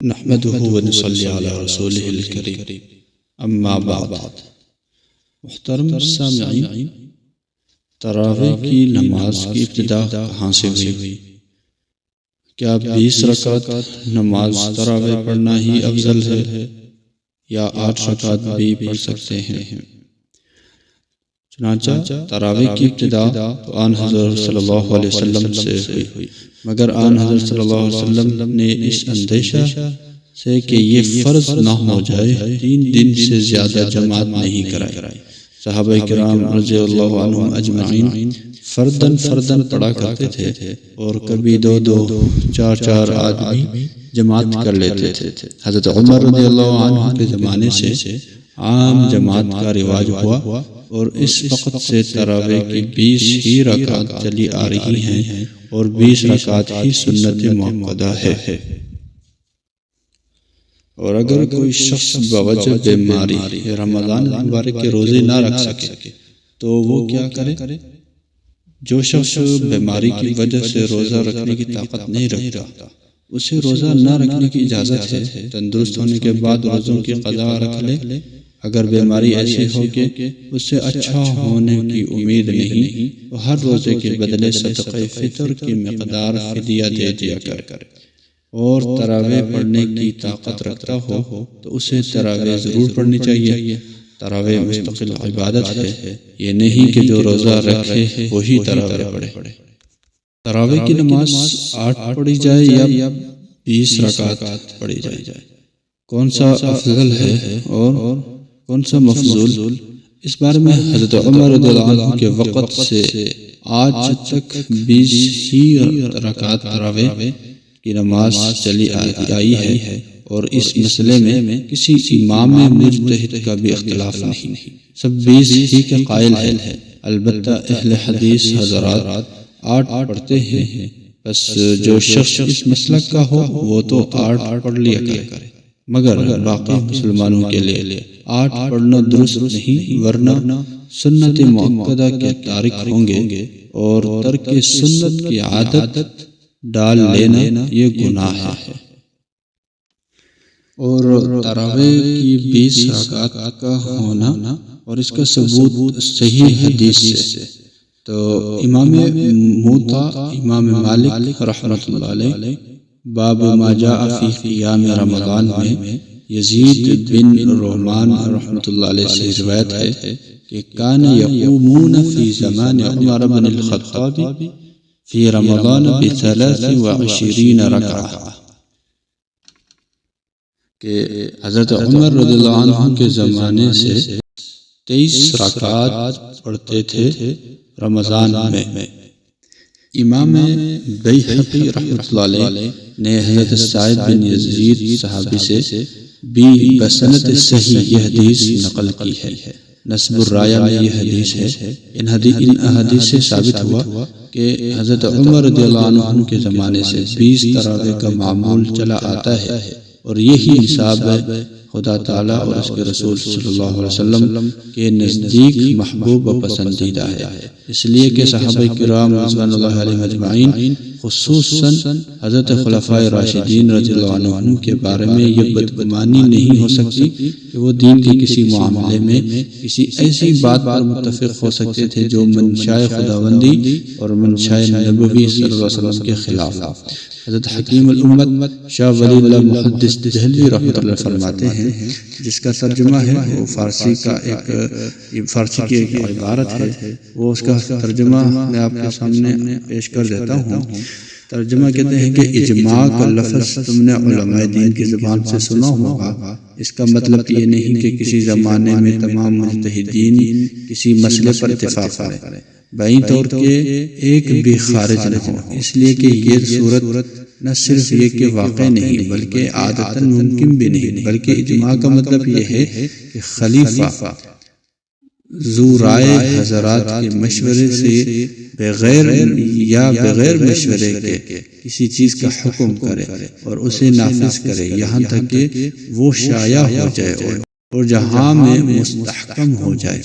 نحمده ونصلي على رسوله الكريم اما بعد۔ محترم سامعین، تراویح کی نماز کی ابتدا کہاں سے ہوئی؟ کیا 20 رکعت نماز تراویح پڑھنا ہی افضل ہے یا 8 رکعت بھی پڑھ سکتے ہیں؟ چنانچہ تراویح کی ابتدا تو آن حضرت صلی اللہ علیہ وسلم سے ہوئی، مگر آن حضرت صلی اللہ علیہ وسلم نے اس اندیشہ سے کہ یہ فرض نہ ہو جائے 3 دن سے زیادہ جماعت نہیں کرائی۔ صحابہ کرام رضی اللہ عنہم اجمعین فردن پڑھا کرتے تھے اور کبھی 2 4 آدمی جماعت کر لیتے تھے۔ حضرت عمر رضی اللہ عنہ کے زمانے سے عام جماعت کا رواج ہوا اور اس وقت سے تراویح کی 20 ہی رکعت چلی آ رہی ہیں اور 20 رکعت ہی سنت مؤکدہ ہے۔ اور اگر کوئی شخص بوجہ بیماری رمضان المبارک کے روزے نہ رکھ سکے تو وہ کیا کرے؟ جو شخص بیماری کی وجہ سے روزہ رکھنے کی طاقت نہیں رکھتا، اسے روزہ نہ رکھنے کی اجازت ہے۔ تندرست ہونے کے بعد روزوں کی قضا رکھ لے۔ اگر بیماری ایسی ہو کہ اس سے اچھا ہونے کی امید نہیں تو ہر روزے کے بدلے صدقہ فطر کی مقدار فدیہ دے دیا کرے۔ اور تراویح پڑھنے کی طاقت رکھتا ہو تو اسے تراویح ضرور پڑھنی چاہیے۔ تراویح مستقل عبادت ہے، یہ نہیں کہ جو روزہ رکھے وہی تراویح پڑھے۔ تراویح کی نماز 8 پڑھی جائے یا 20 رکعت پڑھی جائے، کون سا افضل ہے اور کون سا مفضول؟ اس بارے میں حضرت عمر رضی اللہ عنہ کے وقت سے آج تک 20 ہی رکعت تراویح کی نماز چلی آئی ہے اور اس مسئلے میں کسی امام مجتہد کا بھی اختلاف نہیں، سب 20 ہی کے قائل ہے۔ البتہ اہل حدیث حضرات 8 پڑھتے ہیں، بس جو شخص اس مسلک کا ہو وہ تو 8 پڑھ لیا کرے، مگر باقی مسلمانوں کے لیے 8 پڑھنا درست نہیں، ورنہ سنت مؤکدہ کے تارک ہوں گے اور ترک سنت کی عادت ڈال لینا یہ گناہ ہے۔ اور تراویح کی 20 رکعت کا ہونا اور اس کا ثبوت صحیح حدیث سے تو امام موطا امام مالک رحمۃ اللہ علیہ باب ما جاء فی قیام رمضان میں یزید بن رحمان رحمۃ اللہ علیہ سے روایت ہے کہ کان یقومون فی زمان عمر بن الخطاب فی رمضان ب23 رکعہ، کہ حضرت عمر رضی اللہ عنہ کے زمانے سے 23 رکعات پڑھتے تھے رمضان میں۔ امام بیہقی رحمۃ اللہ علیہ نے حضرت سعید بن یزید صحابی سے بھی بسند صحیح یہ حدیث نقل کی ہے۔ نسب الرایہ میں یہ حدیث ہے۔ ان احادیث سے ثابت ہوا کہ حضرت عمر رضی اللہ عنہ کے زمانے سے 20 تراویح کا معمول چلا آتا ہے اور یہی نصاب خدا تعالیٰ اور اس کے رسول صلی اللہ علیہ وسلم کے نزدیک محبوب و پسندیدہ ہے، اس لیے کہ صحابہ کرام رضوان اللہ علیہم اجمعین خصوصاً حضرت خلفائے راشدین رضی اللہ عنہ کے بارے میں یہ بدگمانی نہیں ہو سکتی کہ وہ دین کے کسی معاملے میں کسی ایسی بات پر متفق ہو سکتے تھے جو منشائے خداوندی اور منشائے نبوی صلی اللہ علیہ وسلم کے خلاف۔ حضرت حکیم الامت شاہ ولی اللہ محدث دہلوی رحمۃ اللہ فرماتے ہیں، جس کا ترجمہ ہے وہ فارسی کی ایک عبارت ہے، وہ اس کا ترجمہ میں آپ کے سامنے پیش کر دیتا ہوں۔ ترجمہ کہتے ہیں کہ اجماع کا لفظ تم نے علماء دین کی زبان سے سنا ہوگا، اس کا مطلب یہ نہیں کہ کسی زمانے میں تمام مجتہدین کسی مسئلے پر اتفاق کریں، بائیں طور کے ایک بھی خارج نہ ہو، اس لیے کہ یہ صورت نہ صرف یہ کہ واقع نہیں بلکہ عادتاً ممکن بھی نہیں، بلکہ اجماع کا مطلب یہ ہے کہ خلیفہ ذو رائے حضرات کے مشورے سے بغیر مشورے کے کسی چیز کا حکم کرے اور اسے نافذ کرے، یہاں تک کہ وہ شائع ہو جائے اور جہاں میں مستحکم ہو جائے۔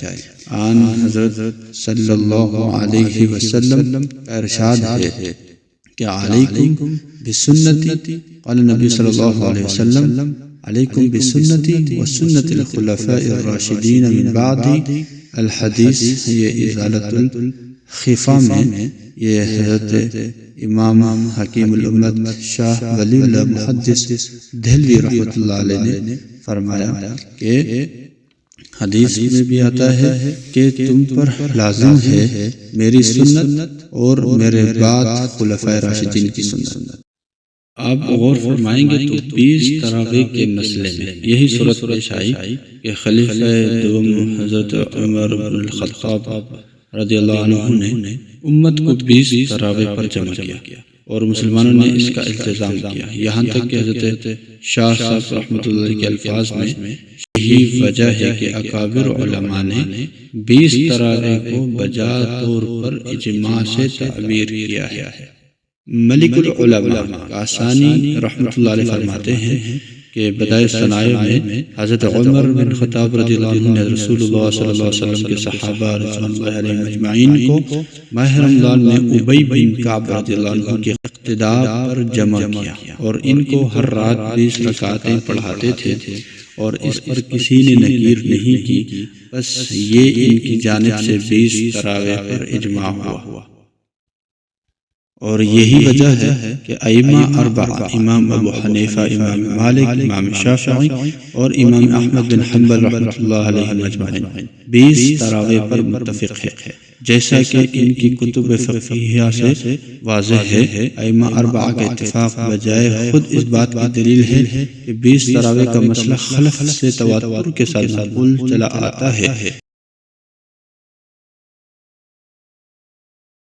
آن حضرت صلی اللہ علیہ وسلم کا ارشاد ہے کہ علیکم بسنتی قال النبی صلی اللہ علیہ وسلم علیکم بسنتی وسنت الخلفاء الراشدین من بعدی الحدیث، یہ ازالت الخفا میں یہ حضرت امام حکیم الامت شاہ ولی اللہ محدث دہلوی رحمۃ اللہ علیہ نے فرمایا کہ حدیث میں بھی آتا ہے کہ تم پر لازم ہے میری سنت اور میرے بعد خلفائے راشدین کی سنت۔ آپ غور فرمائیں گے تو 20 تراویح کے مسئلے میں یہی صورت پیش آئی کہ خلیفہ دوم حضرت عمر بن الخطاب رضی اللہ عنہ نے امت کو 20 تراویح پر جمع کیا اور مسلمانوں نے اس کا التزام کیا، یہاں تک کہ حضرت شاہ صاحب رحمۃ اللہ کے الفاظ میں یہی وجہ ہے کہ اکابر علماء نے 20 تراویح کو بجا طور پر اجماع سے تعبیر کیا ہے۔ ملک العلماء کاسانی رحمۃ اللہ علیہ فرماتے ہیں کہ بدائع الصنائع میں حضرت عمر بن خطاب رضی اللہ عنہ نے رسول اللہ صلی اللہ علیہ وسلم کے صحابہ رضوان اللہ علیہم اجمعین کو ماہ رمضان میں ابی بن کعب رضی اللہ عنہ کے اقتداء پر جمع کیا اور ان کو ہر رات 20 رکعتیں پڑھاتے تھے اور اس پر کسی نے نکیر نہیں کی، بس یہ ان کی جانب سے 20 تراویح پر اجماع ہوا۔ اور یہی وجہ ہے کہ ائمہ اربعہ امام ابو حنیفہ، امام مالک، امام شافعی اور امام احمد بن حنبل رحمۃ اللہ علیہ اجمعین 20 تراویح پر متفق ہے، جیسا کہ ان کی کتب فقہیہ سے واضح ہے۔ ائمہ اربعہ کا اتفاق بجائے خود اس بات کی دلیل ہے کہ 20 تراویح کا مسئلہ خلف سے تواتر کے ساتھ منقول چلا آتا ہے۔